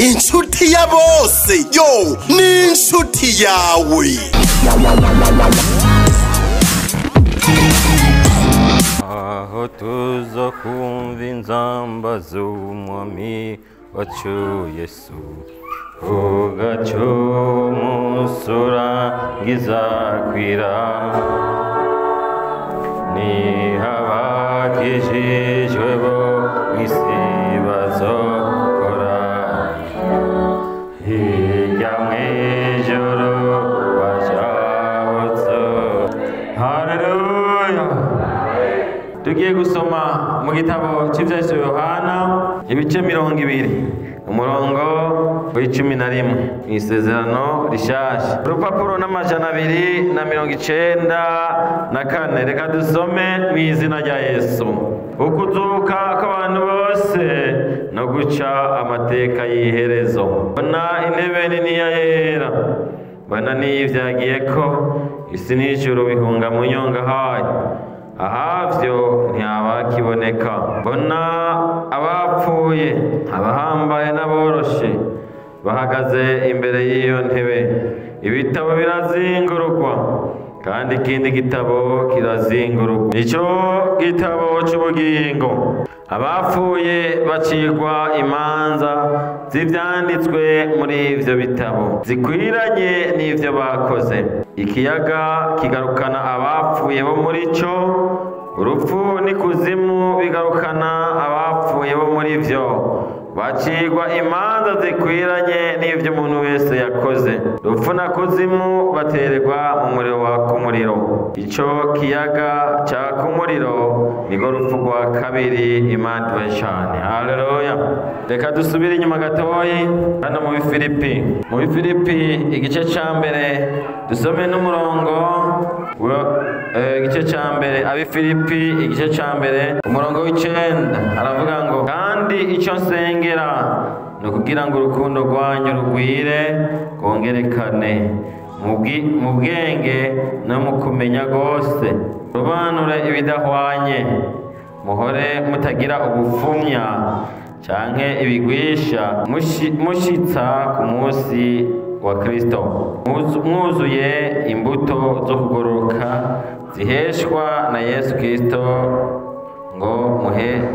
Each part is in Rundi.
inshuti ya bose yo ni inshuti yawe. Aho tuzo kumva inzamba z'umwami wacu Yesu, ugaco musura ngizakwira, ni habakijijwe bo mw'isi bazokora, hirya mw'ijuru bajabutse. Haleluya. Tugiye gusoma mu gitabo cy'Ivyahishuriwe Yohana ibice 20 umurongo w'11 mw'isezerano rishasha, urupapuro n'amajana 294. Reka dusome mw'izina rya Yesu. Ukuzuka kw'abantu bose no guca amateka y'iherezo. Bona intebe nini ya yera, bona n'ivyagiyeko, isi n'ijuru bihunga mu nyonga hayo, ahavyo ntiyabakiboneka. Mbona abapfuye, abahambaye n'aboroshe bahagaze imbere y'iyo ntebe. Ibitabo birazingurukwa, kandi ikindi gitabo kirazingurukwa, nico gitabo c'ubugingo. Abapfuye bacirwa imanza z'ivyanditswe muri ivyo bitabo zikwiranye n'ivyo bakoze. Ikiyaga kigarukana abapfuye bo muri co, urupfu n'ikuzimu bigarukana abapfuye bo muri vyo. Bacirwa imanza zikwiranye n'ivyo umuntu wese yakoze. Urupfu na kuzimu baterwa mu muriro waka umuriro. Ico kiyaga caka umuriro nirwo rupfu rwa kabiri. Imana ibashane. Haleluya. Reka dusubire inyuma gatoyi hano mu Bifilipi. Mu Bifilipi igice ca mbere dusome n'umurongo igice ca mbere. Abifilipi igice ca mbere umurongo w'9 aravuga ngo, kandi ico nsengera ni ukugira ngo urukundo rwanyu rugwire rwongerekane mu bwenge no mu kumenya rwose, rubanure ibidahwanye, muhore mutagira ubupfumya canke ibigwisha, mushitsa ku munsi wa Kristo, mwuzuye imbuto zo kugororoka ziheshwa na Yesu Kristo, ngo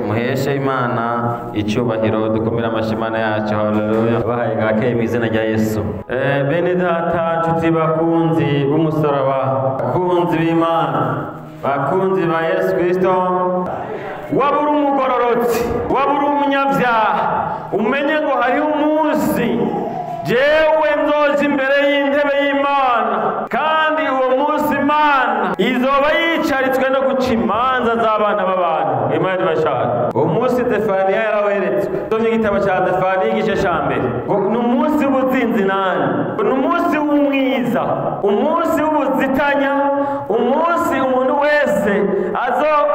muheshe Imana icyubahiro. Dukomere amashimana yacu. Haleluya. Bahaye gake mu izina rya Yesu. Bene data, nshuti bakunzi b'umusaraba, bakunzi b'Imana, bakunzi ba Yesu Kristo, waba uri umugororotsi, waba uri umunyabyaha, umenye ngo hariho umunsi jewe nzoza imbere y'intebe y'Imana, kandi uwo munsi Imana izoba yicaritswe no guca imanza z'abana b'abantu. Imana ibashane. Uwo munsi Zefaniya yaraweretswe. Tumye igitabo cya Zefaniya igice ca mbere, ni umunsi w'ubuzinzi nani, ni umunsi w'umwiza, umunsi w'ubuzitanya, umunsi umuntu wese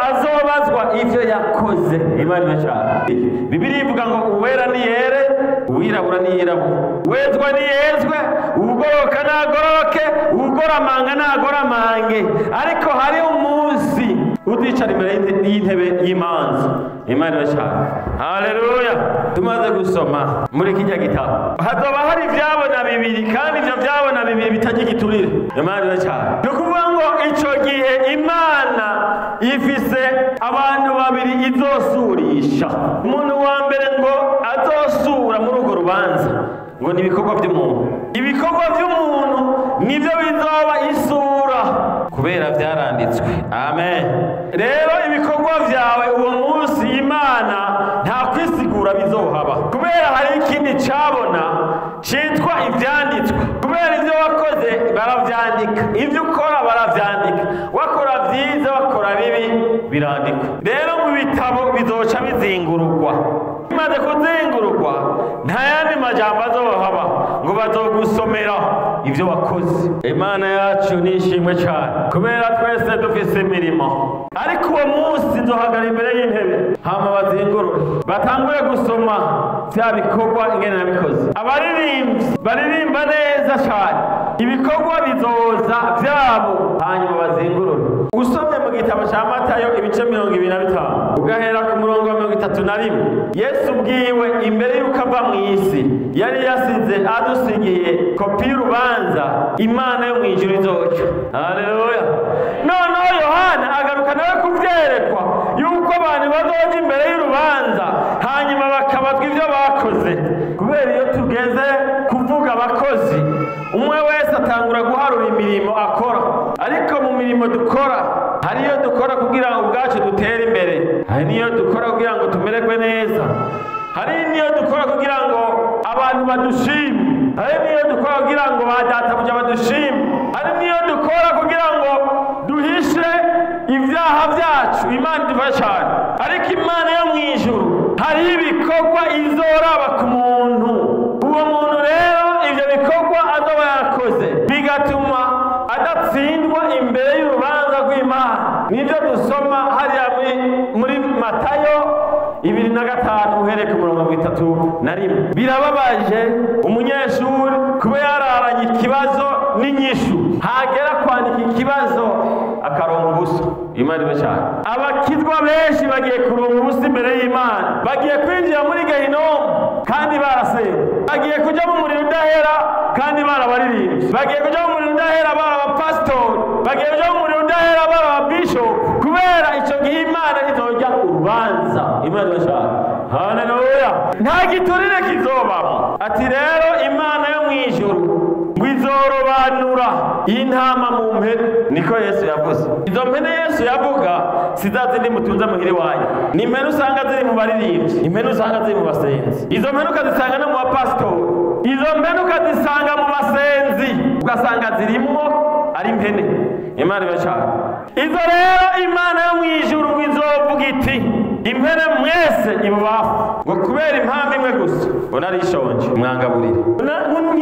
azobazwa ivyo yakoze. Imana ibashane. Bibiliya ivuga ngo uwera niyere, uwirabura niyirabura, uwezwa niyezwe, ugoroka nagoroke, ugoramanga nagoramange. Ariko hari umunsi uzicara imbere y'intebe y'imanza. Imana ibashane. Haleluya. Tumaze gusoma muri kijya gitabo, hazoba hari ivyabona bibiri, kandi ivyo vyabona bibiri bitajya igiturire. Imana ibashane. Ni ukuvuga ngo ico gihe Imana ifise abantu babiri izosurisha. Umuntu wa mbere ngo azosura muri urwo rubanza ngo ni ibikorwa by'umuntu. Ibikorwa by'umuntu nivyo bizoba isura, kubera vyaranditswe. Amen. Rero ibikorwa vyawe uwo munsi Imana nta kwisigura bizohaba, kubera hari ikindi cabona citwa ivyanditswe. Kubera ivyo wakoze baravyandika, ivyo ukora baravyandika, wakora vyiza wakora bibi birandikwa. Rero mu bitabo bizoca bizingururwa. Bimaze kuzingururwa, nta yandi majambo azohaba ngo bazogusomera ivyo wakoze. Imana yacu nishimwe cyane, kubera twese dufise imirimo. Ariko uwo munsi nzohagara imbere y'intebe, hama bazingurure, batangure gusoma vya bikorwa ingene nabikoze. Abaririmbyi baririmba neza cyane, ibikorwa bizoza vyabo, hanyuma bazingurure. usomye mu gitabo cya Matayo ibice 25 ugahera ku murongo wa 31, Yesu ubwiwe imbere y'uko ava mu isi yari yasize adusigiye kopi y'urubanza Imana yo mu ijuru izoca. Haleluya. Noneho Yohana agaruka nawe kuvyerekwa yuko abantu bazoja imbere y'urubanza hanyuma bakabazwa ivyo bakoze. Kubera iyo tugeze kuvuga abakozi, umwe wese atangura guharura imirimo akora, ariko mu mirimo dukora hari iyo dukora kugira ngo ubwacu dutere imbere, hari niyo dukora kugira ngo tumererwe neza, hari niyo dukora kugira ngo abantu badushime, hari niyo dukora kugira ngo badatabuja badushime, hari niyo dukora kugira ngo duhishe ibyaha byacu. Imana idufasha cyane. Ariko Imana yo mu ijuru hari ibikorwa izoraba ku muntu, uwo muntu rero ivyo bikorwa azoba yakoze bigatuma adatsindwa imbere y'urubanza rw'Imana. Nivyo dusoma hariya muri Matayo 25 uhereye ku murongo 31. Birababaje umunyeshuri kuba yararanye ikibazo n'inyishu, hagera kwandika ikibazo akaronka ubusa. Imana ibe cyane. Abakizwa benshi bagiye kuronka ubusa imbere y'Imana, bagiye kwinjira muri Gehinomu kandi barasenga, bagiye kuja mu muriro udahera kandi barabaririmbye, bagiye kuja mu muriro udahera barabapasitori, bagiye kuja mu muriro udahera barababishopu, kubera ico gihe Imana izojya urubanza. Imana ibe cyane. Haleluya. Nta giturire kizobamo. Ati rero Imana yo mu ijuru ngwizorobanura intama mu mpene, niko Yesu yavuze. Izo mpene Yesu yavuga sizazindi mutunza muhiri wanyu, ni impene usanga ziri mu baririmbyi, impene usanga ziri mu basenzi, izo mpene ukazisanga no mu bapasitori, izo mpene ukazisanga mu basenzi, ugasanga zirimwo ari impene. Imana ibashaka. Izo rero Imana yo mu ijuru ngwizovuga iti impene mwese ibubafu, ngo kubera impamvu imwe gusa ngo narishonje mwangaburire,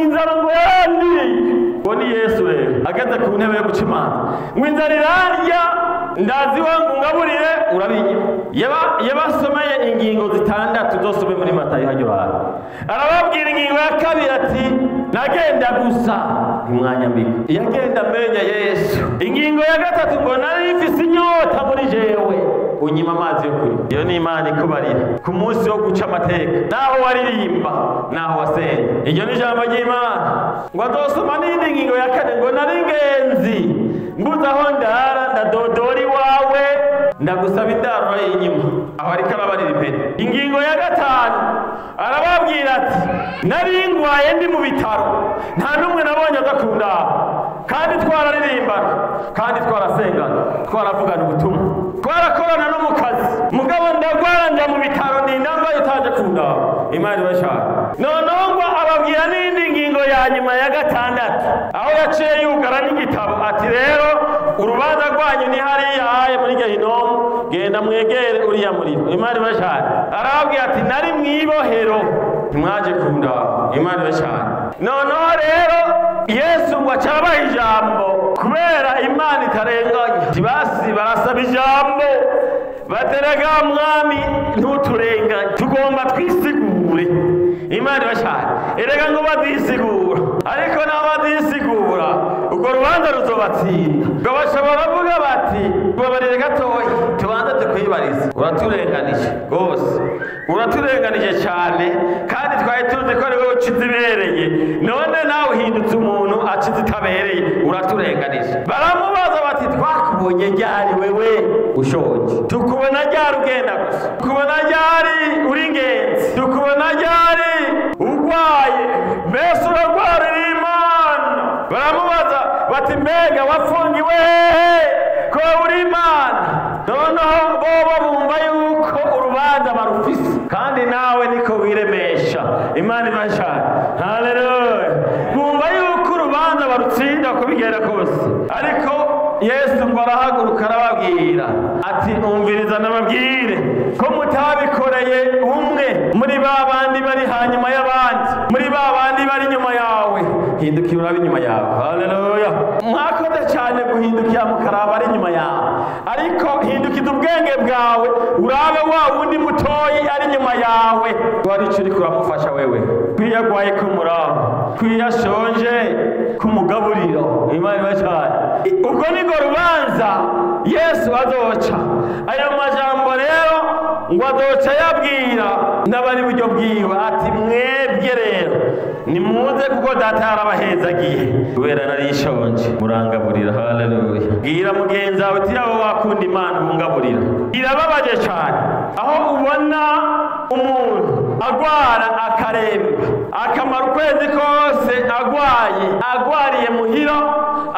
inzara ngo yandiye. Ngo ni Yesu rero ageze ku ntebe yo guca imanza, ngo inzara irarya ndazi wangu ngaburire urabinya. Yabasomeye ingingo 6 zosome muri Matayo hanyurana, arababwira ingingo ya 2 ati nagenda gusa ntimwanyambika, yagenda menya Yesu. Ingingo ya 3 ngo nari mfise inyota muri jewe unyima amazi yo kunywa. Iyo ni Imana ikubarira ku munsi wo guca amateka, naho waririmba naho wasenga. Iryo ni ijambo ry'Imana. Ngo azosoma n'indi ngingo ya 4 ngo nari ingenzi mbuze aho ndara ndadodora iwawe ndagusaba indaro y'inyuma. Aho ariko arabarira impene. Ingingo ya 5 arababwira ati nari ngwaye ndi mu bitaro, nta n'umwe nabonye aza kundaba, kandi twararirimbana kandi twarasengana twaravugana ubutumwa twarakorana no mu kazi, mugabo ndagwara njya mu bitaro ndindamba utaje kundaba. Imana ibashaka. Noneho ngo ababwira n'indi ngingo ya nyuma ya 6 aho yaciye yugara n'igitabo ati rero urubanza rwanyu ni hariya haye muri Gehinomu, genda mwegere uriya muriro. Imana ibashaka. Arababwira ati nari mwibohero ntimwaje kundaba. Imana ibashaka. Noneho rero Yesu ngo acabaha ijambo kubera Imana itarenganya. Basi barasaba ijambo baterega mwami ntuturenganye, tugomba twisigure. Imana ibashaka. Erega ngo bazisigura, ariko n'abazisigura ubwo rubanza ruzobatsinda. Ngo bashobora kuvuga bati babarire gatoya tubanza tukwibariza, uraturenganije rwose, uraturenganije cyane, kandi twari tuzi ko ari wowe ucize ibereye, none nawe uhindutse umuntu acize itabereye, uraturenganije. Baramubaza bati twakubonye ryari wewe ushonje, tukubona ryari ugenda gusa, tukubona ryari uri ingenzi, tukubona ryari urwaye, mbese urarwarira Imana. Baramubaza bati mbega wafungiwe ko uri Imana? Noneho bobo bumva yuko urubanza barufise, kandi nawe niko wiremesha. Imana ibashaka. Haleluya. Bumva yuko urubanza barutsinda kubigera kose, ariko Yesu ngo arahaguruka arababwira ati umviriza nababwire ko mutabikoreye umwe muri babandi bari hanyuma y'abandi, muri babandi bari inyuma yawe, hindukira urabe inyuma yawe. Haleluya. Mwakoze cyane guhindukira mukaraba ari inyuma yawe, ariko hindukiza ubwenge bwawe urabe wa wundi mutoyi ari inyuma yawe, wari icyo uri kuramufasha wewe. kwiyo agwaye kumuraba, kwiyo ashonje kumugaburiro. Imana ibacane. Ubwo niko rubanza Yesu azoca. Ayo majambo rero ngo azoca yabwira n'abari buryo bwiwe ati mwebwe rero nimuze kuko data yarabahezagiye kubera nari shonje murangaburira. Haleluya. Bwira mugenzi wawe uti yawe wakunda Imana mungaburira. Irababaje cyane aho ubona umuntu agwara akaremba akamara ukwezi kose agwariye muhira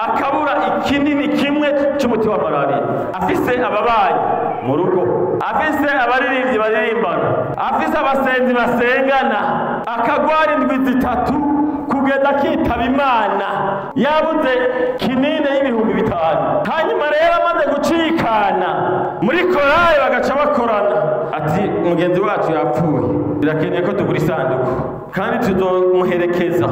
akabura ikinini kimwe cy'umuti wa malariya, afise ababanyi mu rugo, afise abaririmbyi baririmbana, afise abasenzi basengana, akagwara indwi zitatu kugeza akitaba Imana yabuze kinini y'ibihumbi 5. Hanyuma rero amaze gucikana muri korali bagaca bakorana ati mugenzi wacu yapfuye, birakeneye ko tugura isanduku kandi tuzomuherekeza.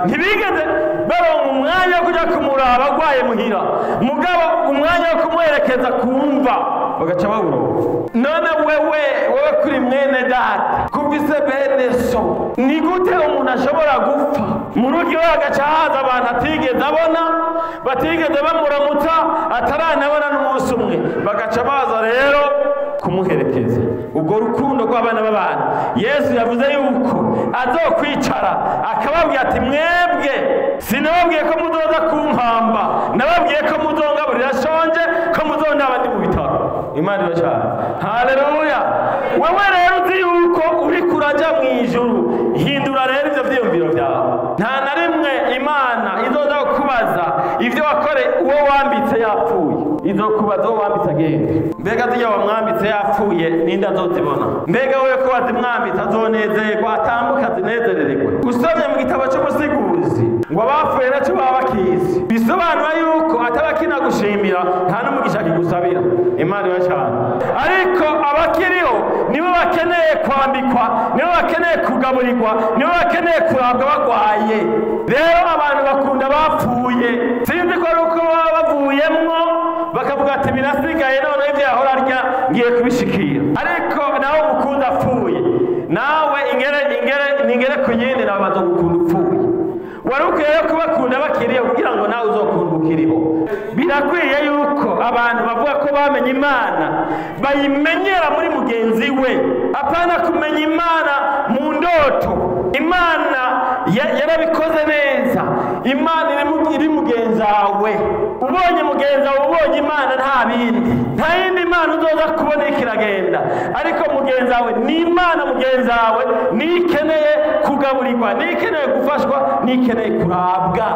Ntibigeze baronka umwanya wo kuja kumuraba agwaye muhira, mugabo umwanya wo kumuherekeza kumva bagaca bawuronka. None wewe kuri mwene data kuvise bene so, ni gute umuntu ashobora gupfa mu rugo iwe hagaca haza abantu atigeze abona, batigeze bamuramutsa, ataranabona n'umunsi umwe, bagaca baza rero kumuherekeza. Ubwo rukundo rw'abana b'abantu Yesu yavuze yuko azokwicara akababwira ati mwebwe sinababwiye ko muzoza kumpamba, nababwiye ko muzongaburira shonje, ko muzondaba ndi mu bitaro. Imana ibacane. Haleluya. Wewe rero uzi yuko uri kuraja mu ijuru, hindura rero ivyo vyiyumviro vyawe. Nta na rimwe Imana izoza kukubaza ivyo wakore uwo wambitse yapfuye, izokubaza uwo wambitse agenda. Mbega ziya wamwambitse yapfuye ninde azozibona? Mbega wewe ko wazimwambitse azonezerwa atambuka zinezerererwe? Usomye mu gitabo cy'umusiguzi ngo abapfuye nacyo baba bakizi, bisobanura yuko atabakina gushimira nta n'umugisha kigusabira. Imana ibacane. Ariko abakiriho nibo bakeneye kwambikwa, nibo bakeneye kugaburirwa, nibo bakeneye kurabwa bagwaye. Rero abantu bakunda bapfuye, sinzi ko ari uko baba bavuyemwo bakavuga ati birasigaye none ivyo yahora arya ngiye kubishikira. Ariko nawe umukunda apfuye, nawe ingere ku yindi nawe bazogukunda upfuye. Wari ukwiye kubakunda bakiriye kugira ngo nawe uzokunda ukiriho. Birakwiye yuko abantu bavuga ko bamenye Imana bayimenyera muri mugenzi we, apana kumenya Imana mu ndoto. Imana yarabikoze neza. Imana iri mugenzi wawe. Ubonye mugenzi wawe ubonye Imana nta bindi, nta yindi Imana uzoza kubona ikiragenda. Ariko mugenzi wawe ni Imana, mugenzi wawe nikeneye kugaburirwa, nikeneye gufashwa, nikeneye kurabwa.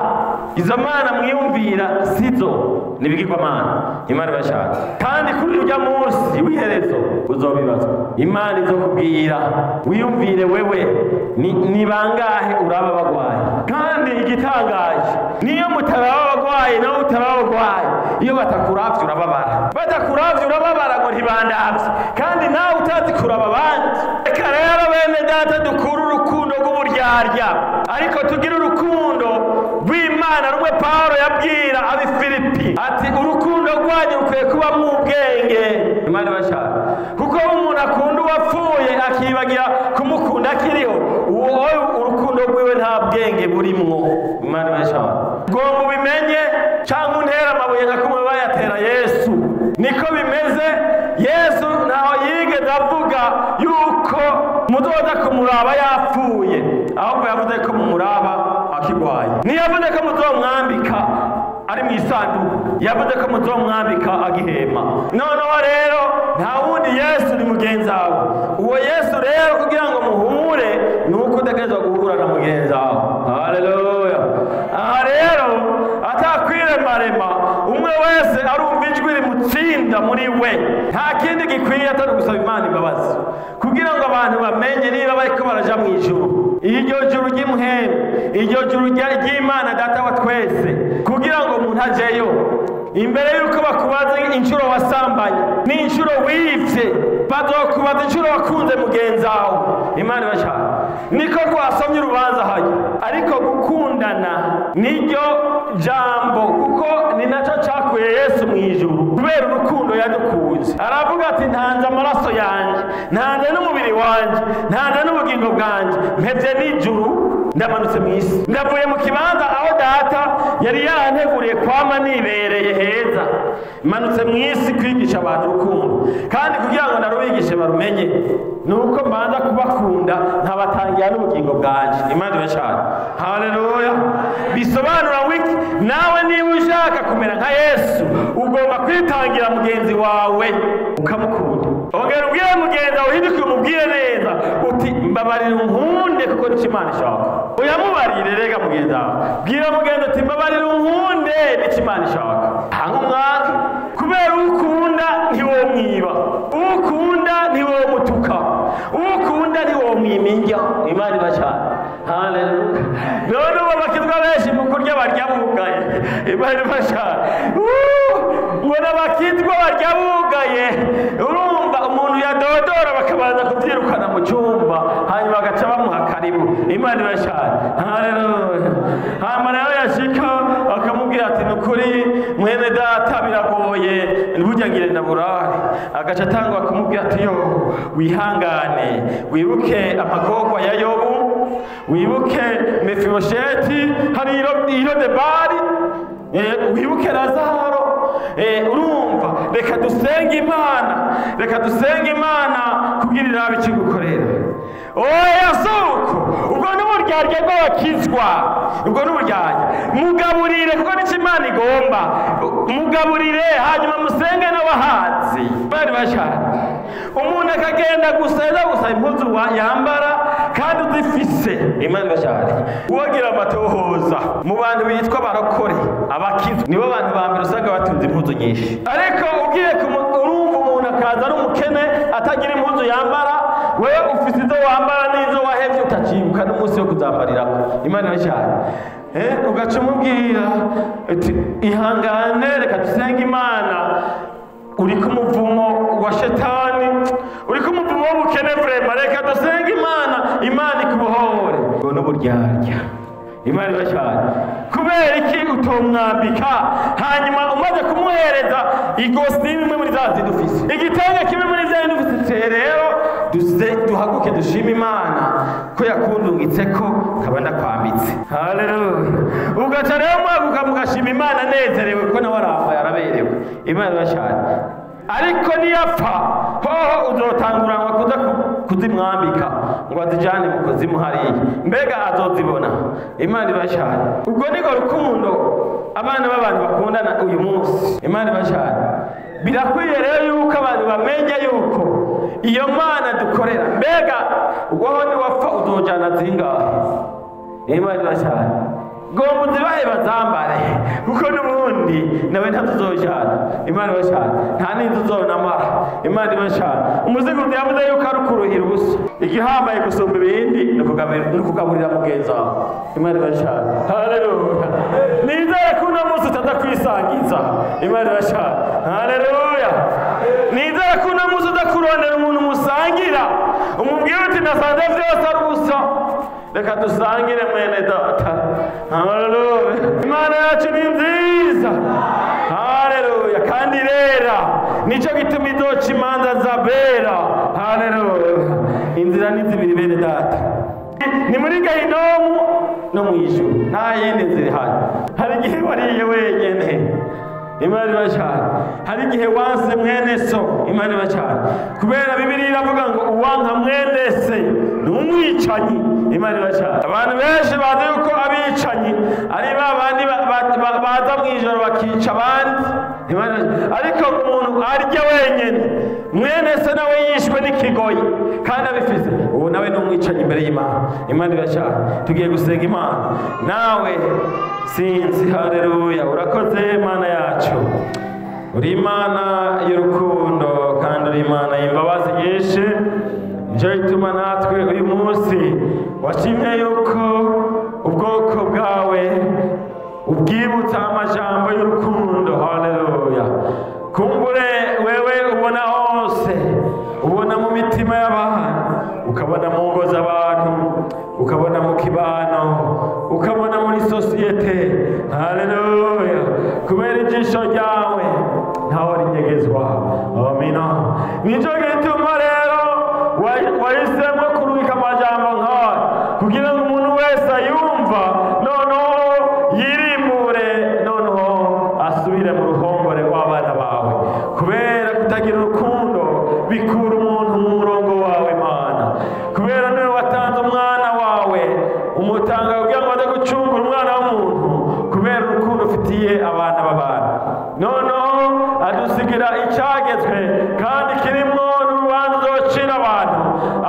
Izo Mana mwiyumvira sizo nibigirwamana. Imana ibashaka. Kandi kuri urya munsi w'iherezo uzobibazwa. Imana izokubwira wiyumvire wewe ni bangahe uraba bagwaye. Kandi igitangaje niyo mutaraba bagwaye nawe utaraba bagwaye, iyo batakuravye urababara, batakuravye urababara ngo ntibandavye, kandi nawe utazi kuraba abandi. Reka rero bene data dukura urukundo rw'uburyarya, ariko tugira urukundo rw'Imana rumwe Pawulo yabwira ab'Ifilipi ati urukundo rwanyu rukwiye kuba mu ubwenge. Imana ibashaka. Kuko umuntu akunda uwapfuye akibagira kumukunda akiriho, uwo urukundo rwiwe nta bwenge burimwo. Imana ibashaka. Ngomba ubimenye cyangwa untera amabuye nka kumwe bayatera Yesu. Niko bimeze. Yesu naho yigeze avuga yuko muzoza kumuraba yapfuye, ahubwo yavuze ko mumuraba akigwaye. Niyavuze ko muzomwambika ari mu isanduku, yavuze ko muzomwambika agihema. Noneho rero nta wundi Yesu ni mugenzi wawe. Uwo Yesu rero kugira ngo muhure ni uko utegerezwa guhura na mugenzi wawe. Haleluya. Aha rero atakwiremarema, umwe wese arumva ijwi rimutsinda muri we. Nta kindi gikwiye atari gusaba Imana imbabazi kugira ngo abantu bamenye niba bariko baraja mu ijuru, iryo juru ry'imhemu, iryo juru ry'Imana Data wa twese, kugira ngo umuntu ajeyo. Imbere yuko bakubaza inshuro wasambanye n'inshuro wivye, bazokubaza inshuro wakunze mugenzi wawe. Imana ibashaka. Niko twasomye urubanza hajya, ariko gukundana niryo jambo, kuko ni naco bakuye Yesu mu ijuru kubera urukundo yadukunze. Aravuga ati ntanze amaraso yanjye, ntanze n'umubiri wanjye, ntanze n'ubugingo bwanjye, mpevye n'ijuru ndamanutse mu isi, ndavuye mu kibanza aho data yari yanteguriye kwama nibereye heza, manutse mu isi kwigisha abantu urukundo, kandi kugira ngo narubigishe barumenye nuko mbanza kubakunda nkabatangira n'ubugingo bwanjye. Imana ibashaka. Haleluya. Bisobanura wiki nawe niba ushaka kumera nka Yesu ugomba kwitangira mugenzi wawe ukamukunda. Ongera ubwire mugenzi wawe uhinduke umubwire neza uti mbabarira unkunde kuko nicyo Imana ishaka. Uyamubarire rega mugenzi wawe, bwira mugenzi uti mbabarira unkunde nicyo Imana ishaka. Hanga umwaka kubera ukunda ntiwomwiba, ukunda ntiwomutuka, ukunda ntiwomwiminja. Imana ibashaka. Haleluya. None ubu bakizwa benshi mu kurya barya bugaye. Imana ibashaka. Mbona bakizwa barya bugaye. Urumva umuntu yadodora bakabanza kubyirukana mu cyumba hanyuma bagaca bamuha karibu. Imana ibashaka. Haleluya. Hanyuma nawe yashika akamubwira ati nukuri mwene data biragoye burya ngire ndaburare, agaca atangwa kumubwira ati yo wihangane, wibuke amagorwa ya Yobu, wibuke Mefibosheti hari Irodebari, wibuke Lazaro. Urumva, reka dusenge Imana, reka dusenge Imana kugira irabe ikigukorera. Oya suko ubwo n'uburyarya bw'abakizwa, ubwo n'uburyarya. Mugaburire kuko nicyo Imana igomba, mugaburire hanyuma musenge n'abahanzi. Bari bashaka umuntu akagenda gusa impuzu yambara kandi uzifise. Imana bashaka uwagira amatohoza mu bantu bitwa barokore abakizwa nibo bantu ba mbere usanga batunze impuzu nyinshi, ariko ugiye urumva umuntu akaza ari umukene atagira impuzu yambara, wewe ufite izo wambara n'izo wahevye utacibuka n'umunsi wo kuzambarirako. Imana bashaka ugaca umubwira ati ihangane reka dusenge Imana, uri ku muvumo wa shetani, uri ku muvumo w'ubukene vrema, reka dusenge Imana, Imana ikubohore. Ngo n'uburyarya. Imana ibashaka. Kubera iki utomwambika hanyuma umaze kumuhereza igositimu imwe muri za dufise, igitenge kimwe muri za dufise, rero duhaguke dushima Imana ko yakundungitse ko kaba ndakwambitse. Haleluya. Ugaca rero mwaguka mugashima Imana nezerewe ko nawe arambaye araberewe. Imana ibashaka. Ariko niyapfa hoho uzotanguranwa kuza kuzimwambika ngo azijane mu kuzimu hariya, mbega azozibona. Imana ibashaka. Ubwo niko rukundo abana b'abantu bakundana uyu munsi. Imana ibashaka. Birakwiye rero yuko abantu bamenye yuko iyo Mana dukorera, mbega ubwo niwapfa uzojana zingahe? Imana ibashaka. Gomba uzibahe bazambare kuko n'ubundi nawe ntazuzojana. Imana ibashaka. Nta n'inzu uzonamara. Imana ibashaka. Umuzigo yavuze yuko ari ukuruhira ubusa, igihambaye gusumba ibindi ni ukugaburira mugenzi wawe. Imana ibashaka. Haleluya. Nizere ko uno munsi utaza kwisangiza. Imana ibashaka. Haleluya. Nizere ko uno munsi uza kurondera umuntu musangira umubwire uti nasanze vyose ari ubusa, reka dusangire mwene data. Haleluya. Imana yacu ni nziza. Haleluya. Kandi rera nico gituma izoca imanza zabera. Haleluya. Inzira ni zibiri bene data, ni muri Gahinomu no mu ijuru, nta yindi nzira ihari. Hari igihe wariye wenyene. Imana ibashaka. Hari igihe wanse mwene so. Imana ibashaka. Kubera Bibiliya iravuga ngo uwanka mwene se ni umwicanyi. Imana ibashaka. Abantu benshi bazi yuko abicanyi ari babandi baza mu ijoro bakica abandi. Ariko umuntu arya wenyene, mwene se nawe yishwe n'ikigoyi kandi abifise, ubu nawe ni umwicanyi imbere y'Imana. Imana ibashaka. Tugiye gusenga Imana nawe sinzi. Haleluya. Urakoze Imana yacu, uri Imana y'urukundo kandi uri Imana y'imbabazi nyinshi. Nicyo gituma natwe uyu munsi washimye yuko ubwoko bwawe ubwibutsa amajambo y'urukundo. Haleluya. Kumbure wewe ubona hose, ubona mu mitima y'abantu, ukabona mu ngo z'abantu, ukabona mu kibano, ukabona muri sosiyete. Haleluya. Kubera ijisho ryawe ntawe rinyegezwa. Amina. Nico gituma rero wahisemo kurungika amajambo nk'aya kugira ngo umuntu wese ayumva noneho yirimure, noneho asubire mu ruhongore rw'abana bawe. Kubera kutagira urukundo bikura umuntu mu murongo wawe Mana. Kubera niwe watanze umwana wawe umutanga kugira ngo aze gucungura umwana w'umuntu, kubera urukundo ufitiye abana b'abantu. Noneho adusigira icyagezwe kandi kirimo n'urubanza uzocira abantu,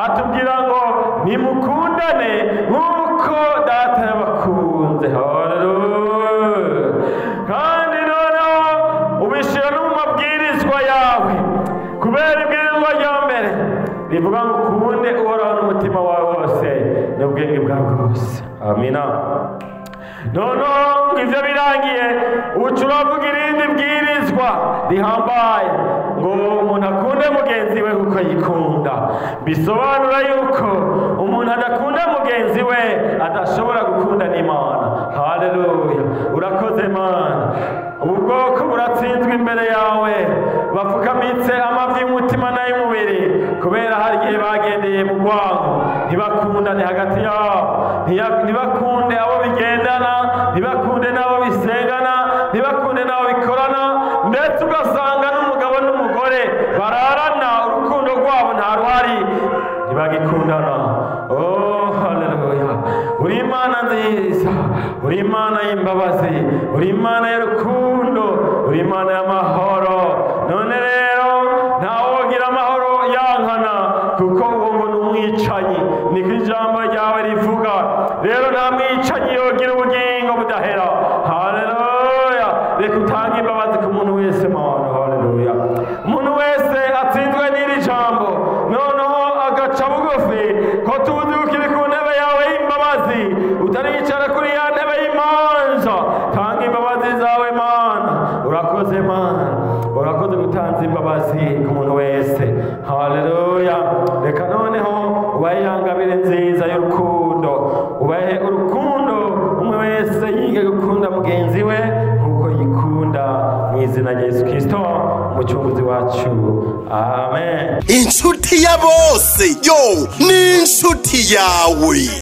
atubwira ngo nimukundane nk'uko data yabakunze. Haleluya. Kandi noneho ubishyira no mu mabwirizwa yawe, kubera ibwirizwa rya mbere rivuga ngo ukunde uhoraho n'umutima wawe wose n'ubwenge bwawe bwose. Amina. Noneho ivyo birangiye uca uravuga irindi bwirizwa rihambaye ngo umuntu akunde mugenzi we kuko yikunda. Bisobanura yuko umuntu adakunda mugenzi we adashobora gukunda n'Imana. Haleluya. Urakoze Mana. Ubu bwoko buratsinzwe imbere yawe, bapfukamitse amavi y'umutima n'ay'umubiri, kubera hari igihe bagendeye mu rwango, ntibakundane hagati yabo, ntibakunde abo bigendana, ntibakunde n'abo bisengana, ntibakunde n'abo bikorana, ndetse ugasanga n'umugabo n'umugore bararana, urukundo rwabo nta ruhari, ntibagikundana. Oh, haleluya. Uri Imana nziza, uri Imana y'imbabazi, uri Imana y'urukundo, uri Imana y'amahoro. None rero ntawogira amahoro yankana, kuko uwo ngo ni umwicanyi, niko ijambo ryawe rivuga. Rero nta mwicanyi yogira ubugingo budahera. Haleluya. Reka utange imbabazi ku muntu wese Mana. Haleluya. Umuntu wese atsinzwe n'iri jambo noneho agaca bugufi, ko tuzi ukiri ku ntebe yawe y'imbabazi, utaricara kuri ya ntebe y'imanza. Tanga imbabazi zawe Mana. Urakoze Mana. Urakoze gutanza imbabazi ku muntu wese. Haleluya. Reka noneho ubahe ingabire nziza y'urukundo, ubahe urukundo umwe wese yige gukunda mugenzi we nk'uko yikunda, mu izina rya Yesu Kristo umucunguzi wacu. Amen. Inshuti ya bose yo ni inshuti yawe.